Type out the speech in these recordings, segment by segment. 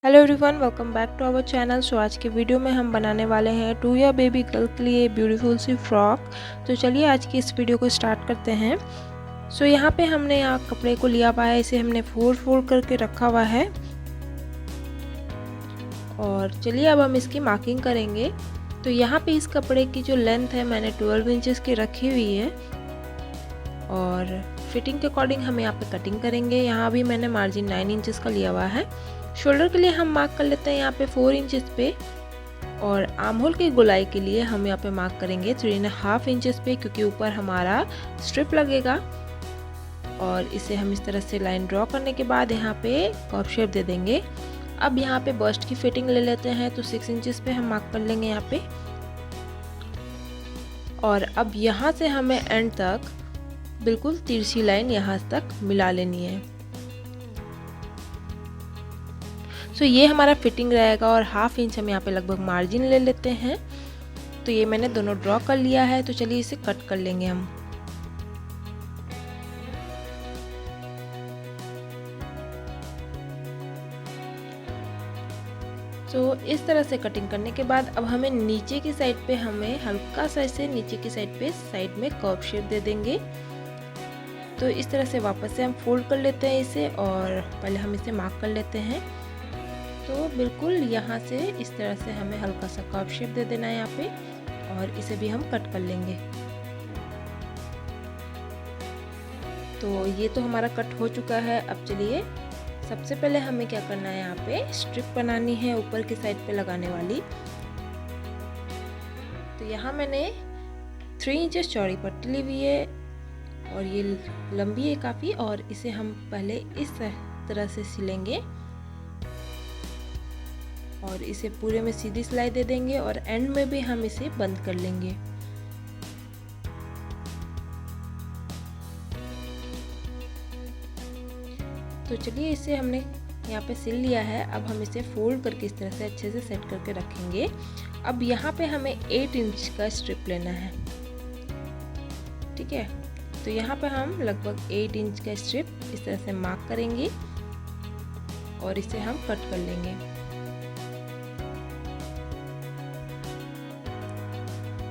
Hello everyone, welcome back to our channel. So आज के video में हम बनाने वाले हैं 2 ईयर बेबी गर्ल के लिए ब्यूटीफुल सी फ्रॉक। तो चलिए आज की इस वीडियो को स्टार्ट करते हैं। सो यहाँ पे हमने यहाँ कपड़े को लिया हुआ है, इसे हमने फोल्ड करके रखा हुआ है। और चलिए अब हम इसकी मार्किंग करेंगे। तो यहाँ पे इस कपड़े की जो लेंथ है मैंने 12 इंचेस की रखी हुई है और फिटिंग के अकॉर्डिंग हम यहाँ पे कटिंग करेंगे। यहाँ भी मैंने मार्जिन 9 इंचेस का लिया हुआ है। शोल्डर के लिए हम मार्क कर लेते हैं यहाँ पे 4 इंचेस पे और आर्म होल की गोलाई के लिए हम यहाँ पे मार्क करेंगे 3.5 इंचेस पे, क्योंकि ऊपर हमारा स्ट्रिप लगेगा। और इसे हम इस तरह से लाइन ड्रॉ करने के बाद यहाँ पे कर्व शेप दे देंगे। अब यहाँ पे बस्ट की फिटिंग ले लेते हैं, तो 6 इंचेस पे हम मार्क कर लेंगे यहाँ पे। और अब यहाँ से हमें एंड तक बिल्कुल तिरछी लाइन यहाँ तक मिला लेनी है। सो ये हमारा फिटिंग रहेगा और 1/2 इंच हम यहाँ पे लगभग मार्जिन ले लेते हैं। तो ये मैंने दोनों ड्रॉ कर लिया है। तो चलिए इसे कट कर लेंगे हम। तो इस तरह से कटिंग करने के बाद अब हमें नीचे की साइड पे हमें हल्का सा इसे नीचे की साइड पे साइड में कर्व शेप दे देंगे। तो इस तरह से वापस से हम फोल्ड कर लेते हैं इसे और पहले हम इसे मार्क कर लेते हैं। तो बिल्कुल यहाँ से इस तरह से हमें हल्का सा कर्व शेप दे देना है यहाँ पे और इसे भी हम कट कर लेंगे। तो ये तो हमारा कट हो चुका है। अब चलिए सबसे पहले हमें क्या करना है, यहाँ पे स्ट्रिप बनानी है ऊपर की साइड पे लगाने वाली। तो यहाँ मैंने 3 इंचेस चौड़ी पट्टी ली हुई है और ये लंबी है काफ़ी, और इसे हम पहले इस तरह से सिलेंगे और इसे पूरे में सीधी सिलाई दे देंगे और एंड में भी हम इसे बंद कर लेंगे। तो चलिए इसे हमने यहाँ पे सिल लिया है। अब हम इसे फोल्ड करके इस तरह से अच्छे से सेट करके रखेंगे। अब यहाँ पे हमें 8 इंच का स्ट्रिप लेना है, ठीक है। तो यहाँ पे हम लगभग 8 इंच का स्ट्रिप इस तरह से मार्क करेंगे और इसे हम कट कर लेंगे।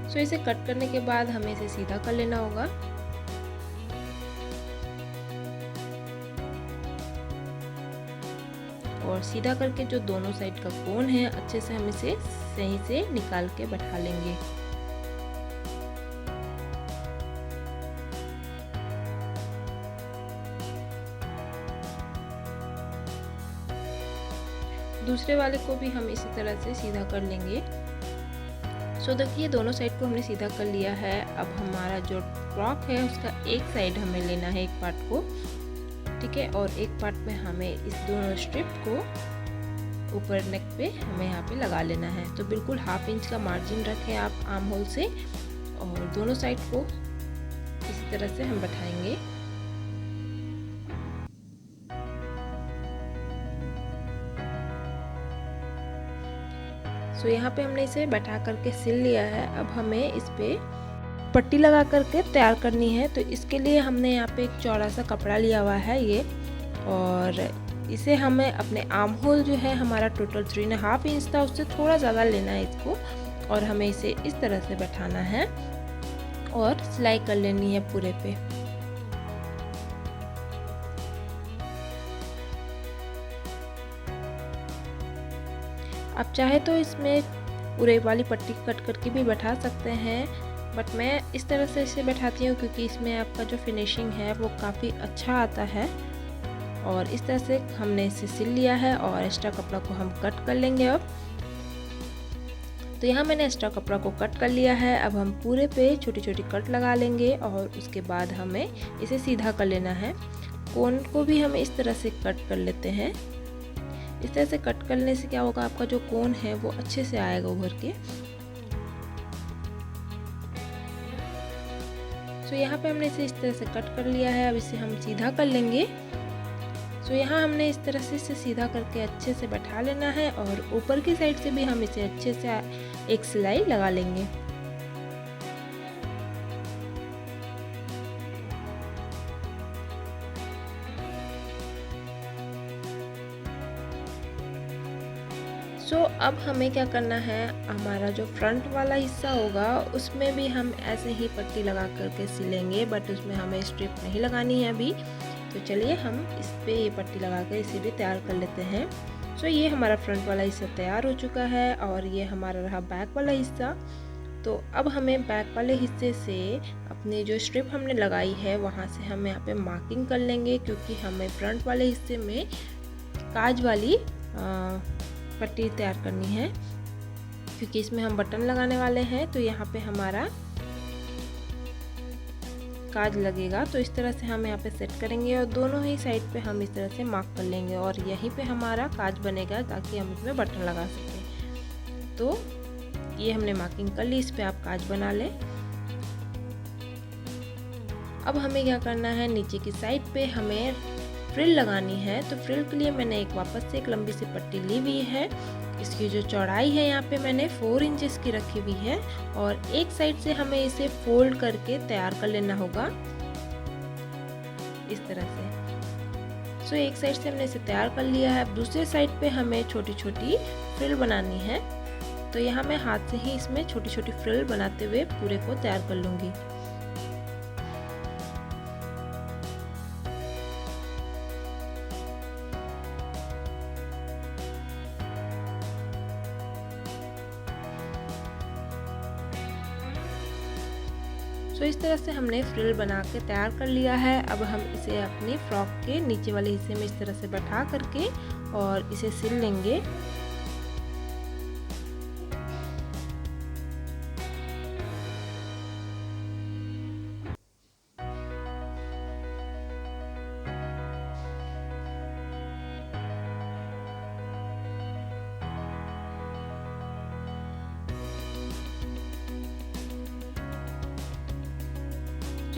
तो इसे कट करने के बाद हमें इसे सीधा कर लेना होगा। और सीधा करके जो दोनों साइड का कोण है अच्छे से हम इसे सही से निकाल के बैठा लेंगे। दूसरे वाले को भी हम इसी तरह से सीधा कर लेंगे। सो देखिए दोनों साइड को हमने सीधा कर लिया है। अब हमारा जो फ्रॉक है उसका एक साइड हमें लेना है, एक पार्ट को, ठीक है। और एक पार्ट में हमें इस दोनों स्ट्रिप को ऊपर नेक पे हमें यहाँ पे लगा लेना है। तो बिल्कुल 1/2 इंच का मार्जिन रखें आप आर्म होल से और दोनों साइड को इसी तरह से हम बैठाएंगे। तो यहाँ पे हमने इसे बैठा करके सिल लिया है। अब हमें इस पे पट्टी लगा करके तैयार करनी है। तो इसके लिए हमने यहाँ पे एक चौड़ा सा कपड़ा लिया हुआ है ये, और इसे हमें अपने आर्म होल जो है हमारा टोटल 3.5 इंच था, उससे थोड़ा ज़्यादा लेना है इसको, और हमें इसे इस तरह से बैठाना है और सिलाई कर लेनी है पूरे पे। आप चाहे तो इसमें पूरे वाली पट्टी कट करके भी बैठा सकते हैं, बट मैं इस तरह से इसे बैठाती हूँ क्योंकि इसमें आपका जो फिनिशिंग है वो काफ़ी अच्छा आता है। और इस तरह से हमने इसे सिल लिया है और एक्स्ट्रा कपड़ा को हम कट कर लेंगे अब। तो यहाँ मैंने एक्स्ट्रा कपड़ा को कट कर लिया है। अब हम पूरे पे छोटी छोटी कट लगा लेंगे और उसके बाद हमें इसे सीधा कर लेना है। कोन को भी हम इस तरह से कट कर लेते हैं। इस तरह से कट करने से क्या होगा, आपका जो कोन है वो अच्छे से आएगा उभर के। तो यहाँ पे हमने इसे इस तरह से कट कर लिया है। अब इसे हम सीधा कर लेंगे। तो यहाँ हमने इस तरह से इसे सीधा करके अच्छे से बैठा लेना है और ऊपर की साइड से भी हम इसे अच्छे से एक सिलाई लगा लेंगे। अब हमें क्या करना है, हमारा जो फ्रंट वाला हिस्सा होगा उसमें भी हम ऐसे ही पट्टी लगा करके सिलेंगे, बट उसमें हमें स्ट्रिप नहीं लगानी है अभी। तो चलिए हम इस पे ये पट्टी लगा कर इसे भी तैयार कर लेते हैं। ये हमारा फ्रंट वाला हिस्सा तैयार हो चुका है और ये हमारा रहा बैक वाला हिस्सा। तो अब हमें बैक वाले हिस्से से अपनी जो स्ट्रिप हमने लगाई है वहाँ से हम यहाँ पे मार्किंग कर लेंगे, क्योंकि हमें फ्रंट वाले हिस्से में काज वाली पट्टी तैयार करनी है, क्योंकि इसमें हम बटन लगाने वाले हैं। तो यहाँ पे हमारा काज लगेगा। तो इस तरह से हम यहाँ पे सेट करेंगे और दोनों ही साइड पे हम इस तरह से मार्क कर लेंगे और यहीं पे हमारा काज बनेगा ताकि हम इसमें बटन लगा सकें। तो ये हमने मार्किंग कर ली, इस पे आप काज बना लें। अब हमें क्या करना है, नीचे की साइड पे हमें फ्रिल लगानी है। तो फ्रिल के लिए मैंने वापस से एक लंबी सी पट्टी ली हुई है। इसकी जो चौड़ाई है यहाँ पे मैंने 4 इंचेस की रखी हुई है और एक साइड से हमें इसे फोल्ड करके तैयार कर लेना होगा इस तरह से। एक साइड से हमने इसे तैयार कर लिया है। अब दूसरे साइड पे हमें छोटी छोटी फ्रिल बनानी है। तो यहाँ मैं हाथ से ही इसमें छोटी छोटी फ्रिल बनाते हुए पूरे को तैयार कर लूँगी। इस तरह से हमने फ्रिल बना के तैयार कर लिया है। अब हम इसे अपनी फ्रॉक के नीचे वाले हिस्से में इस तरह से बैठा करके और इसे सिल लेंगे।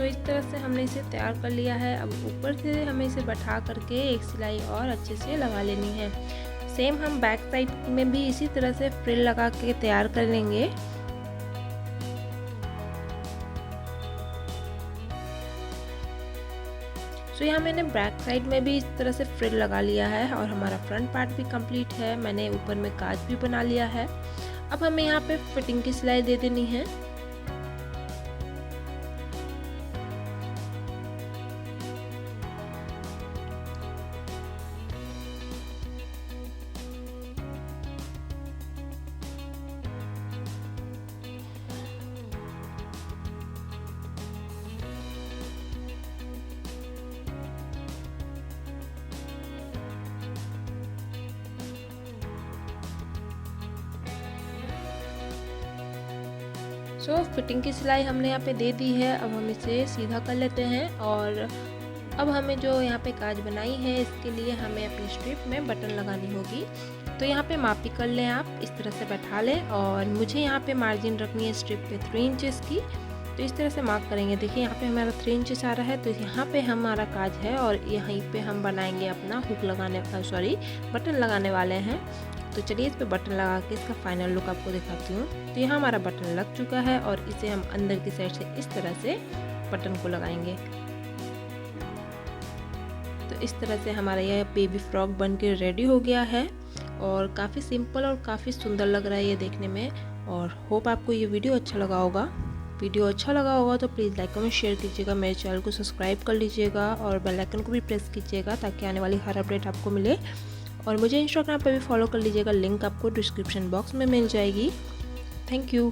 इस तरह से हमने इसे तैयार कर लिया है। अब ऊपर से हमें इसे बैठा करके एक सिलाई और अच्छे से लगा लेनी है। सेम हम बैक साइड में भी इसी तरह से फ्रिल लगा के तैयार कर लेंगे। यहाँ मैंने बैक साइड में भी इस तरह से फ्रिल लगा लिया है और हमारा फ्रंट पार्ट भी कंप्लीट है। मैंने ऊपर में काज भी बना लिया है। अब हमें यहाँ पे फिटिंग की सिलाई दे देनी है। फिटिंग की सिलाई हमने यहाँ पे दे दी है। अब हम इसे सीधा कर लेते हैं और अब हमें जो यहाँ पे काज बनाई है इसके लिए हमें अपनी स्ट्रिप में बटन लगानी होगी। तो यहाँ पे मापी कर लें, आप इस तरह से बैठा लें और मुझे यहाँ पे मार्जिन रखनी है स्ट्रिप पे 3 इंचेस की। तो इस तरह से मार्क करेंगे। देखिए यहाँ पे हमारा 3 इंचेस आ रहा है। तो यहाँ पे हमारा काज है और यहीं पे हम बनाएंगे अपना हुक लगाने बटन लगाने वाले हैं। तो चलिए इस पे बटन लगा के इसका फाइनल लुक आपको दिखाती हूँ। तो यहाँ हमारा बटन लग चुका है और इसे हम अंदर की साइड से इस तरह से बटन को लगाएंगे। तो इस तरह से हमारा यह बेबी फ्रॉक बन के रेडी हो गया है और काफ़ी सिंपल और काफ़ी सुंदर लग रहा है ये देखने में। और होप आपको ये वीडियो अच्छा लगा होगा। वीडियो अच्छा लगा होगा तो प्लीज़ लाइक कमेंट शेयर कीजिएगा, मेरे चैनल को सब्सक्राइब कर लीजिएगा और बेल आइकन को भी प्रेस कीजिएगा ताकि आने वाली हर अपडेट आपको मिले। और मुझे इंस्टाग्राम पर भी फॉलो कर लीजिएगा, लिंक आपको डिस्क्रिप्शन बॉक्स में मिल जाएगी। Thank you.